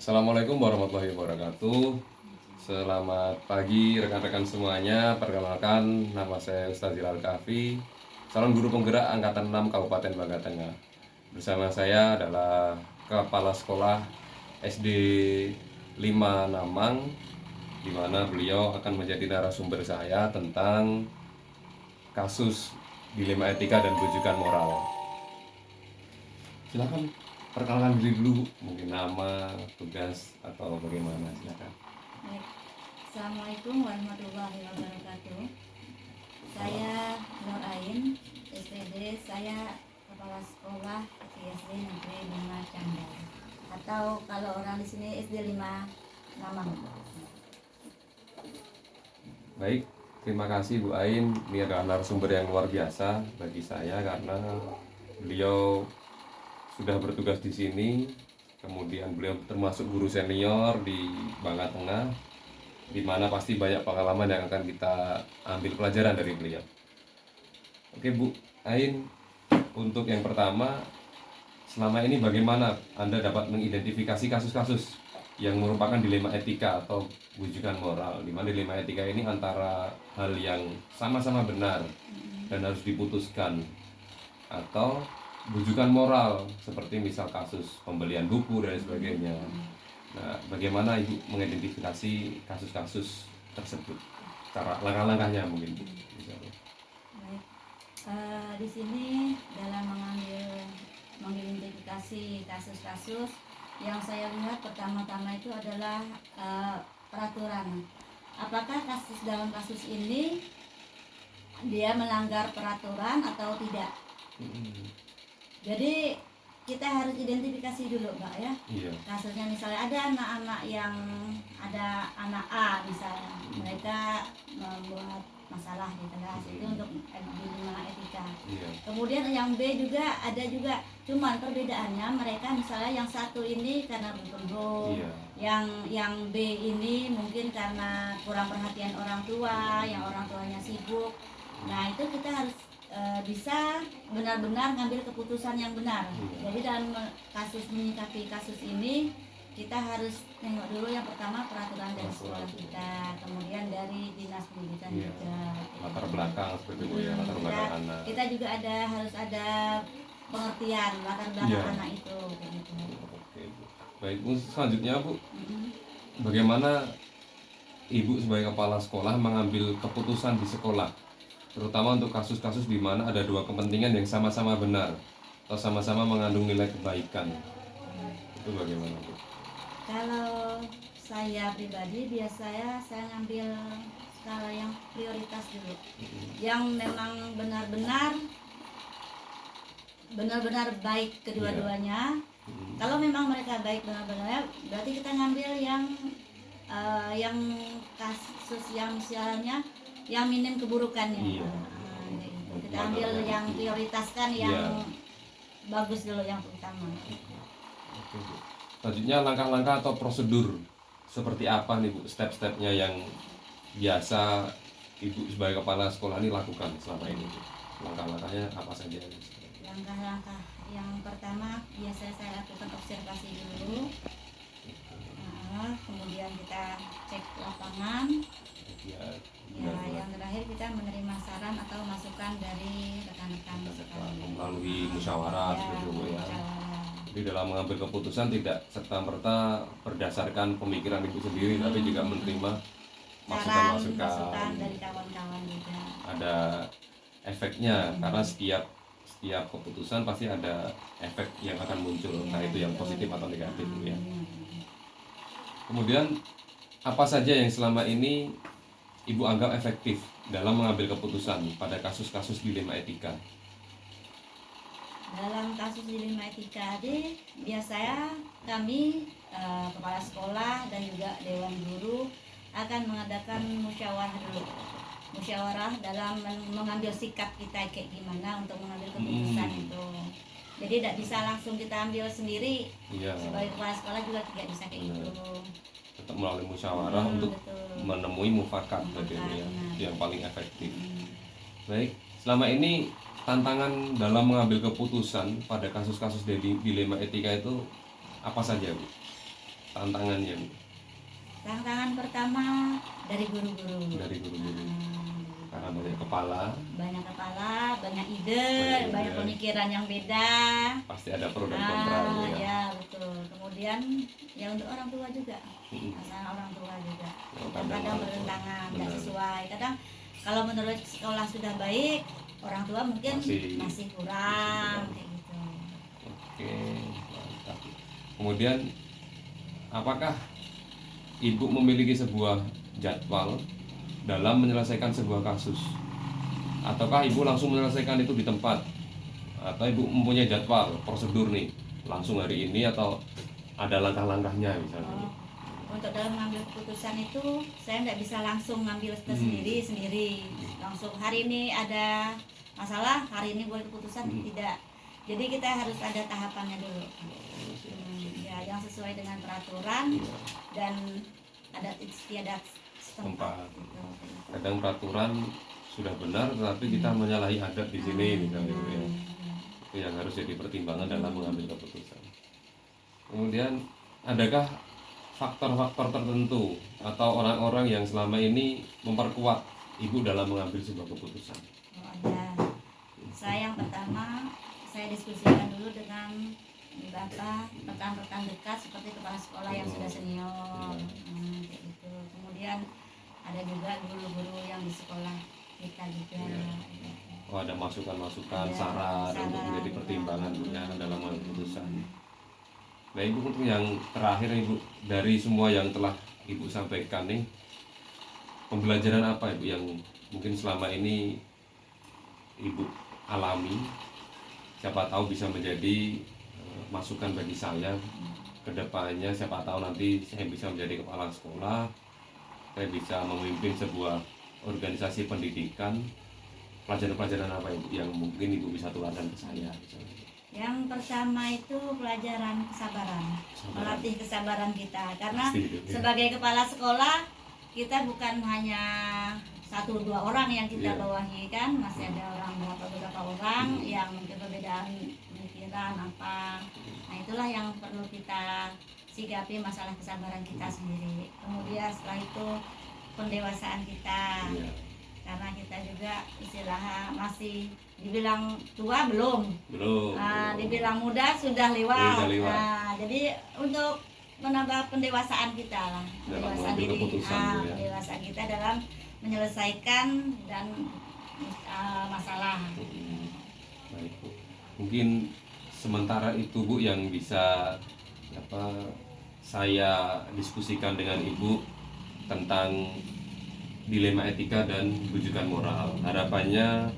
Assalamualaikum warahmatullahi wabarakatuh. Selamat pagi rekan-rekan semuanya. Perkenalkan, nama saya Ustadz Hilal Kahfi, calon guru penggerak angkatan 6 Kabupaten Bangka Tengah. Bersama saya adalah Kepala Sekolah SD 5 Namang, di mana beliau akan menjadi narasumber saya tentang kasus dilema etika dan rujukan moral. Silakan perkenalkan diri dulu, mungkin nama, tugas, atau bagaimana, silakan. Baik. Assalamualaikum warahmatullahi wabarakatuh. Saya Nur Ain, SPD saya Kepala Sekolah SD Negeri 5 Candar, atau kalau orang di sini SD 5 Namang. Baik, terima kasih Bu Ain. Ini adalah narasumber yang luar biasa bagi saya karena beliau sudah bertugas di sini. Kemudian beliau termasuk guru senior di Bangka Tengah, di mana pasti banyak pengalaman yang akan kita ambil pelajaran dari beliau. Oke Bu Ain, untuk yang pertama, selama ini bagaimana Anda dapat mengidentifikasi kasus-kasus yang merupakan dilema etika atau wujudan moral, di mana dilema etika ini antara hal yang sama-sama benar dan harus diputuskan, atau rujukan moral seperti misal kasus pembelian buku dan sebagainya. Nah, bagaimana Ibu mengidentifikasi kasus-kasus tersebut? Cara langkah-langkahnya mungkin Bu. Baik. Di sini dalam mengidentifikasi kasus-kasus yang saya lihat pertama-tama itu adalah peraturan. Apakah dalam kasus ini dia melanggar peraturan atau tidak? Jadi kita harus identifikasi dulu Mbak ya. Iya. Kasusnya misalnya ada anak-anak yang ada anak A misalnya, mereka membuat masalah di kelas itu untuk dilema etika. Iya. Kemudian yang B juga ada juga, cuman perbedaannya mereka misalnya yang satu ini karena berkembang, Iya. yang B ini mungkin karena kurang perhatian orang tua, yang orang tuanya sibuk. Nah itu kita harus bisa benar-benar ngambil keputusan yang benar. Jadi dalam menyikapi kasus ini kita harus tengok dulu yang pertama peraturan dari sekolah kita, kemudian dari dinas pendidikan juga. Latar belakang seperti itu ya, latar belakang anak. Kita juga harus ada pengertian latar belakang anak itu kayak gitu. Oke, Bu. Baik Bu, selanjutnya Bu, bagaimana Ibu sebagai kepala sekolah mengambil keputusan di sekolah, terutama untuk kasus-kasus di mana ada dua kepentingan yang sama-sama benar atau sama-sama mengandung nilai kebaikan? Itu bagaimana Bu? Kalau saya pribadi biasanya saya ngambil skala yang prioritas dulu, yang memang benar-benar baik kedua-duanya. Kalau memang mereka baik benar-benar, berarti kita ngambil yang kasus yang misalnya yang minim keburukannya. Kita ambil yang prioritaskan yang bagus dulu, yang utama. Selanjutnya langkah-langkah atau prosedur seperti apa nih Bu, step-stepnya yang biasa Ibu sebagai kepala sekolah ini lakukan selama ini Bu? Langkah-langkahnya apa saja? Langkah-langkah yang pertama biasa saya lakukan observasi dulu. Kemudian kita cek lapangan. Yang terakhir kita menerima saran atau masukan dari rekan-rekan melalui musyawarah seperti itu ya. Jadi dalam mengambil keputusan tidak serta-merta berdasarkan pemikiran Ibu sendiri, tapi juga menerima masukan-masukan dari kawan-kawan juga. Ada efeknya, karena setiap keputusan pasti ada efek yang akan muncul, entah itu yang positif atau negatif ya. Kemudian apa saja yang selama ini Ibu anggap efektif dalam mengambil keputusan pada kasus-kasus dilema etika? Dalam kasus dilema etika tadi biasanya kami kepala sekolah dan juga dewan guru akan mengadakan musyawarah dulu. Musyawarah dalam mengambil sikap kita kayak gimana untuk mengambil keputusan itu. Jadi tidak bisa langsung kita ambil sendiri. Sebagai kepala sekolah juga tidak bisa kayak gitu. Tetap melalui musyawarah untuk menemui mufakat, yang paling efektif. Baik, selama ini tantangan dalam mengambil keputusan pada kasus-kasus dilema etika itu apa saja, Bu? Tantangannya, Bu? Tantangan pertama dari guru-guru. Dari guru-guru. Nah, Karena banyak kepala, banyak ide, Banyak banyak ide. pemikiran yang beda. pasti ada pro dan kontra, Bu, ya. Ya betul. Kemudian ya untuk orang tua juga, Mm-mm. masalah orang tua juga. Yang Kadang kadang bertentangan, tidak benar. sesuai. Kadang kalau menurut sekolah sudah baik, orang tua mungkin masih kurang kayak gitu. Oke, mantap. Kemudian apakah Ibu memiliki sebuah jadwal dalam menyelesaikan sebuah kasus? Ataukah Ibu langsung menyelesaikan itu di tempat? Atau Ibu mempunyai jadwal, prosedur nih, langsung hari ini atau ada langkah-langkahnya misalnya? Untuk dalam mengambil keputusan itu saya tidak bisa langsung ngambil sendiri langsung hari ini ada masalah, hari ini buat keputusan, tidak. Jadi kita harus ada tahapannya dulu. Ya, yang sesuai dengan peraturan dan adat istiadat setempat. Gitu. Kadang peraturan sudah benar, tetapi kita menyalahi adat di sini misalnya, Bu, ya. Itu yang harus jadi pertimbangan dalam mengambil keputusan. Kemudian adakah faktor-faktor tertentu atau orang-orang yang selama ini memperkuat Ibu dalam mengambil sebuah keputusan? Ada. Saya yang pertama, saya diskusikan dulu dengan Bapak, rekan-rekan dekat seperti kepala sekolah yang sudah senior, kayak gitu. Kemudian ada juga guru-guru yang di sekolah kita juga. Oh, ada masukan-masukan, saran untuk menjadi pertimbangan dalam mengambil keputusan. Nah, Ibu, untuk yang terakhir, Ibu, dari semua yang telah Ibu sampaikan nih, pembelajaran apa, Ibu, yang mungkin selama ini Ibu alami, siapa tahu bisa menjadi masukan bagi saya ke depannya. Siapa tahu nanti saya bisa menjadi kepala sekolah, saya bisa memimpin sebuah organisasi pendidikan. Pelajaran-pelajaran apa, Ibu, yang mungkin Ibu bisa tularkan ke saya misalnya? Yang pertama itu pelajaran kesabaran, melatih kesabaran kita. Karena sebagai kepala sekolah kita bukan hanya 1-2 orang yang kita bawahi, kan masih ada beberapa orang yang mungkin perbedaan pemikiran apa. Nah, itulah yang perlu kita sikapi, masalah kesabaran kita sendiri. Kemudian setelah itu pendewasaan kita, karena kita juga istilahnya masih dibilang tua belum, dibilang muda sudah lewat. Nah, jadi untuk menambah pendewasaan kita lah, pendewasaan diri, pendewasaan kita dalam menyelesaikan dan masalah. Baik, Bu. Mungkin sementara itu, Bu, yang bisa saya diskusikan dengan Ibu tentang dilema etika dan rujukan moral. Harapannya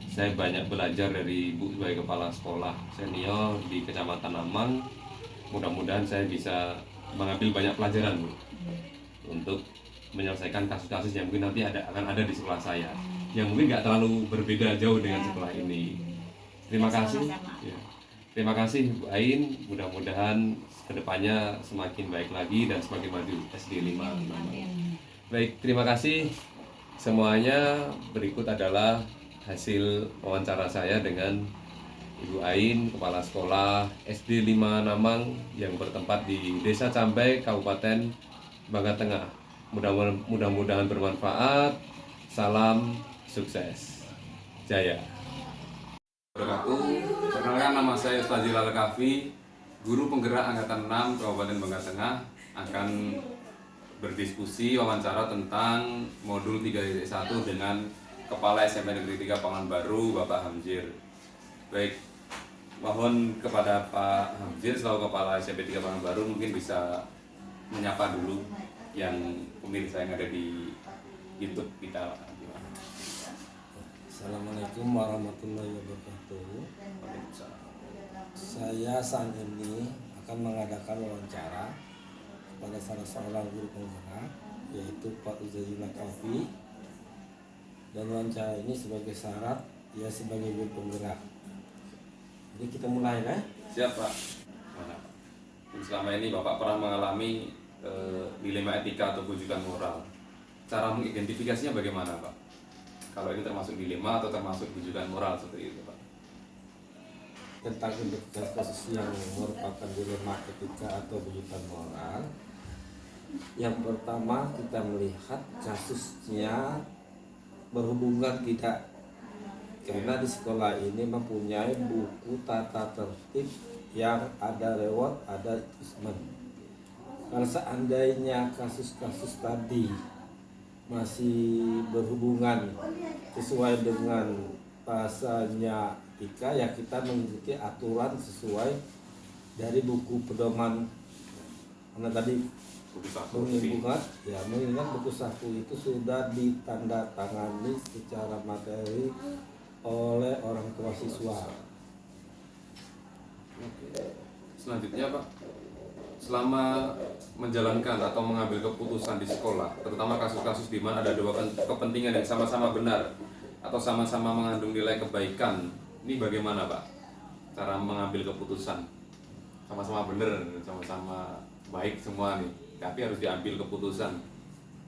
saya banyak belajar dari Ibu sebagai kepala sekolah senior di Kecamatan Namang. Mudah-mudahan saya bisa mengambil banyak pelajaran, Bu, untuk menyelesaikan kasus-kasus yang mungkin nanti akan ada di sekolah saya, yang mungkin nggak terlalu berbeda jauh dengan sekolah ini. Terima kasih. Terima kasih, Bu Ain. Mudah-mudahan kedepannya semakin baik lagi dan semakin maju SD 5. Baik, terima kasih semuanya. Berikut adalah hasil wawancara saya dengan Ibu Ain, Kepala Sekolah SD 5 Namang yang bertempat di Desa Cambai, Kabupaten Bangka Tengah. Mudah-mudahan bermanfaat. Salam sukses. Jaya. Perkenalkan, nama saya Ustaz Jilal Kafi, guru penggerak Angkatan 6 Kabupaten Bangka Tengah, akan berdiskusi wawancara tentang modul 3.1 dengan Kepala SMP Negeri 3 Paman Baru, Bapak Hamzir. Baik, mohon kepada Pak Hamzir selaku Kepala SMP 3 Paman Baru mungkin bisa menyapa dulu yang pemirsa yang ada di YouTube kita. Assalamualaikum warahmatullahi wabarakatuh. Saya saat ini akan mengadakan wawancara pada salah seorang guru penggerak, yaitu Pak Uzaila Kafi. Dan wawancara ini sebagai syarat ia sebagai guru penggerak. Jadi kita mulai, ya? Siap, Pak. Selama ini Bapak pernah mengalami dilema etika atau rujukan moral. Cara mengidentifikasinya bagaimana, Pak? Kalau ini termasuk dilema atau termasuk rujukan moral seperti itu Pak? Tentang kasus yang merupakan dilema etika atau rujukan moral, yang pertama kita melihat kasusnya berhubungan tidak, karena di sekolah ini mempunyai buku tata tertib yang ada reward, ada ismen. Kalau seandainya kasus-kasus tadi masih berhubungan sesuai dengan bahasanya etika, ya kita mengikuti aturan sesuai dari buku pedoman. Karena tadi Buku saku mengingat buku saku itu sudah ditandatangani secara materi oleh orang tua siswa. Selanjutnya Pak, selama menjalankan atau mengambil keputusan di sekolah, terutama kasus-kasus di mana ada dua kepentingan yang sama-sama benar atau sama-sama mengandung nilai kebaikan, ini bagaimana Pak cara mengambil keputusan? Sama-sama benar, sama-sama baik semua nih, tapi harus diambil keputusan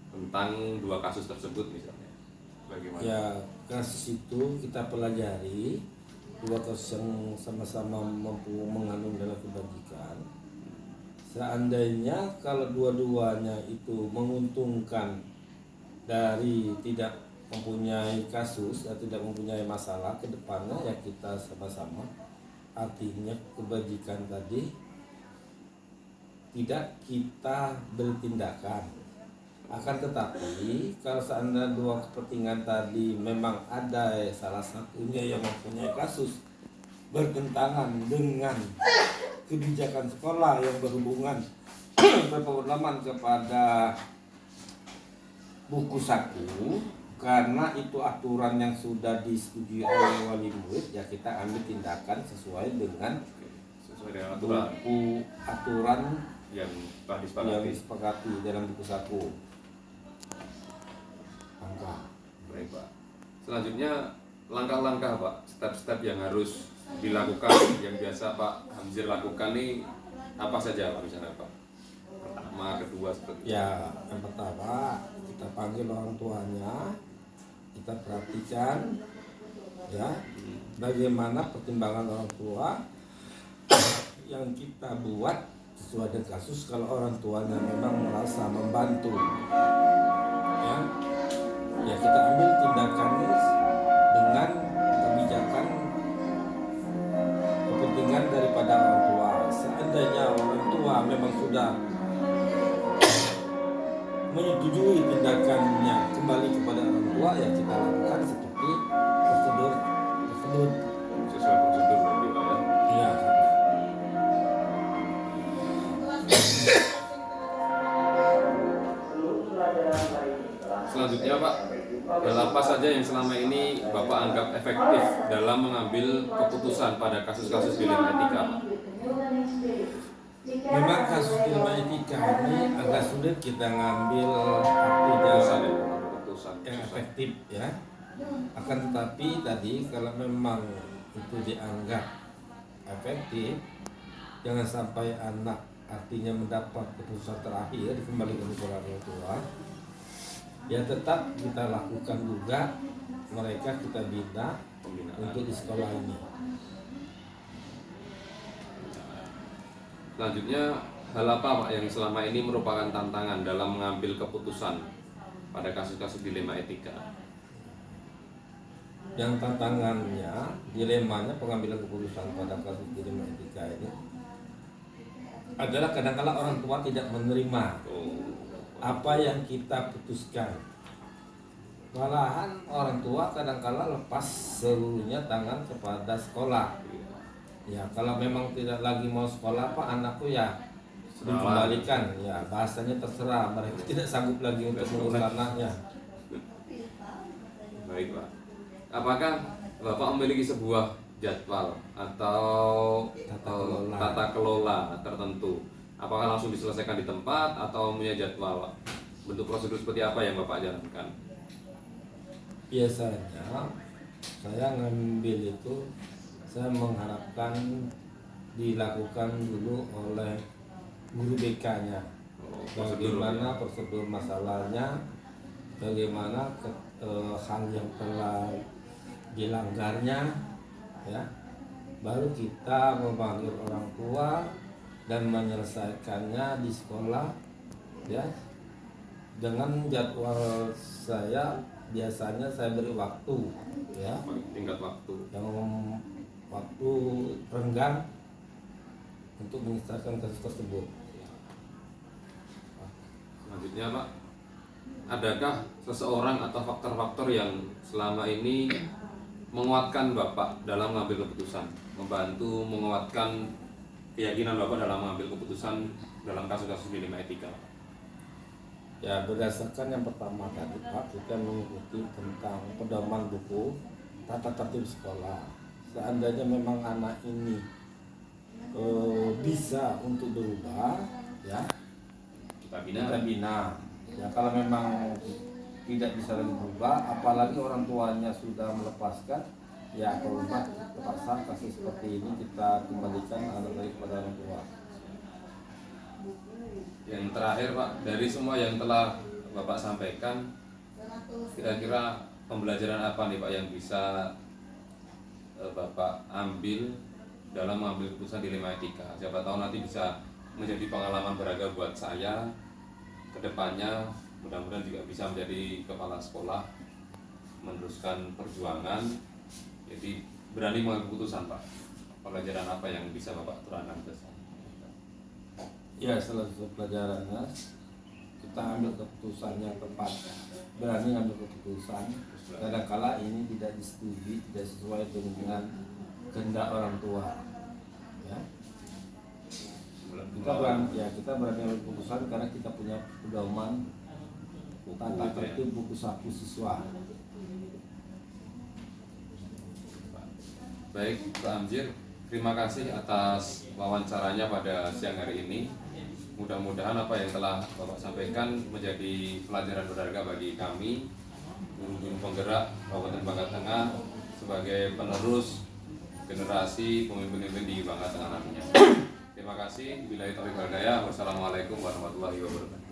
tentang dua kasus tersebut misalnya, bagaimana? Ya, kasus itu kita pelajari, dua kasus yang sama-sama mampu mengandung nilai kebajikan. Seandainya kalau dua-duanya itu menguntungkan dari tidak mempunyai kasus atau tidak mempunyai masalah ke depannya, ya kita sama-sama. Artinya kebajikan tadi tidak kita bertindakan. Akan tetapi kalau seandainya dua kepentingan tadi memang ada salah satunya yang mempunyai kasus bertentangan dengan kebijakan sekolah yang berhubungan berpedoman kepada buku saku, karena itu aturan yang sudah disetujui oleh wali murid, ya kita ambil tindakan sesuai dengan buku aturan yang telah yang disepakati. disepakati dalam buku saku. Baik Pak. Selanjutnya langkah-langkah Pak, step-step yang harus dilakukan yang biasa Pak Hamzir lakukan nih apa saja Pak misalnya Pak? Pertama, kedua seperti itu. Ya, yang pertama kita panggil orang tuanya, kita perhatikan ya bagaimana pertimbangan orang tua yang kita buat sesuai dengan kasus. Kalau orang tuanya memang merasa membantu, ya kita ambil tindakannya dengan kebijakan kepentingan daripada orang tua. Seandainya orang tua memang sudah menyetujui tindakannya kembali kepada orang tua, ya kita lakukan seperti prosedur tersebut. Sesuai prosedur berarti Pak ya. Iya. Selanjutnya Pak, hal apa saja yang selama ini Bapak anggap efektif dalam mengambil keputusan pada kasus-kasus dilema etika Pak? Memang kasus dilema etika ini agak sulit kita ngambil artinya Keputusan yang susah. efektif ya. Akan tetapi tadi kalau memang itu dianggap efektif, jangan sampai anak artinya mendapat keputusan terakhir dikembalikan kepada orang tua, ya tetap kita lakukan juga, mereka kita bina Pembinaan. untuk di sekolah ini. Selanjutnya, hal apa Pak yang selama ini merupakan tantangan dalam mengambil keputusan pada kasus-kasus dilema etika? Yang tantangannya, dilemanya pengambilan keputusan pada kasus dilema etika ini adalah kadang-kala orang tua tidak menerima apa yang kita putuskan. Malahan orang tua kadang-kala lepas seluruhnya tangan kepada sekolah. Ya kalau memang tidak lagi mau sekolah Pak, anakku ya dikembalikan. Ya bahasanya terserah, mereka tidak sanggup lagi untuk mengurus anaknya. Baik Pak. Apakah Bapak memiliki sebuah jadwal atau tata kelola tertentu? Apakah langsung diselesaikan di tempat atau punya jadwal? Bentuk prosedur seperti apa yang Bapak jalankan? Biasanya saya ngambil itu, saya mengharapkan dilakukan dulu oleh guru BK-nya. Bagaimana prosedur masalahnya, bagaimana hal yang telah dilanggarnya, ya, baru kita memanggil orang tua dan menyelesaikannya di sekolah, ya, dengan jadwal saya. Biasanya saya beri waktu, ya, tingkat waktu. yang waktu renggang untuk menyelesaikan kasus tersebut. Selanjutnya Pak, adakah seseorang atau faktor-faktor yang selama ini menguatkan Bapak dalam mengambil keputusan, membantu menguatkan keyakinan Bapak dalam mengambil keputusan dalam kasus-kasus dilema etika? Ya, berdasarkan yang pertama tadi Pak, kita mengikuti tentang pedoman buku tata tertib sekolah. Seandainya memang anak ini bisa untuk berubah, ya, Kita bina. kita bina. Ya, kalau memang tidak bisa lagi berubah, apalagi orang tuanya sudah melepaskan, ya hormat terpaksa kasus seperti ini kita kembalikan anak lagi kepada orang tua. Yang terakhir Pak, dari semua yang telah Bapak sampaikan, kira-kira pembelajaran apa nih Pak yang bisa Bapak ambil dalam mengambil keputusan dilema etika? Siapa tahu nanti bisa menjadi pengalaman berharga buat saya ke depannya, mudah-mudahan juga bisa menjadi kepala sekolah, meneruskan perjuangan, jadi berani mengambil keputusan Pak. Pelajaran apa yang bisa Bapak terangkan ke saya? Ya, salah satu pelajarannya kita ambil keputusan yang tepat, berani ambil keputusan. Kadang-kala ini tidak disetujui, tidak sesuai dengan kehendak orang tua. Ya. Kita berani ambil keputusan karena kita punya pedoman tata tertib buku saku siswa. Baik Pak Amjir, terima kasih atas wawancaranya pada siang hari ini. Mudah-mudahan apa yang telah Bapak sampaikan menjadi pelajaran berharga bagi kami, guru-guru penggerak Kabupaten Bangka Tengah, sebagai penerus generasi pemimpin-pemimpin di Bangka Tengah nantinya. Terima kasih. Billahi taufiq wal hidayah. Wassalamualaikum warahmatullahi wabarakatuh.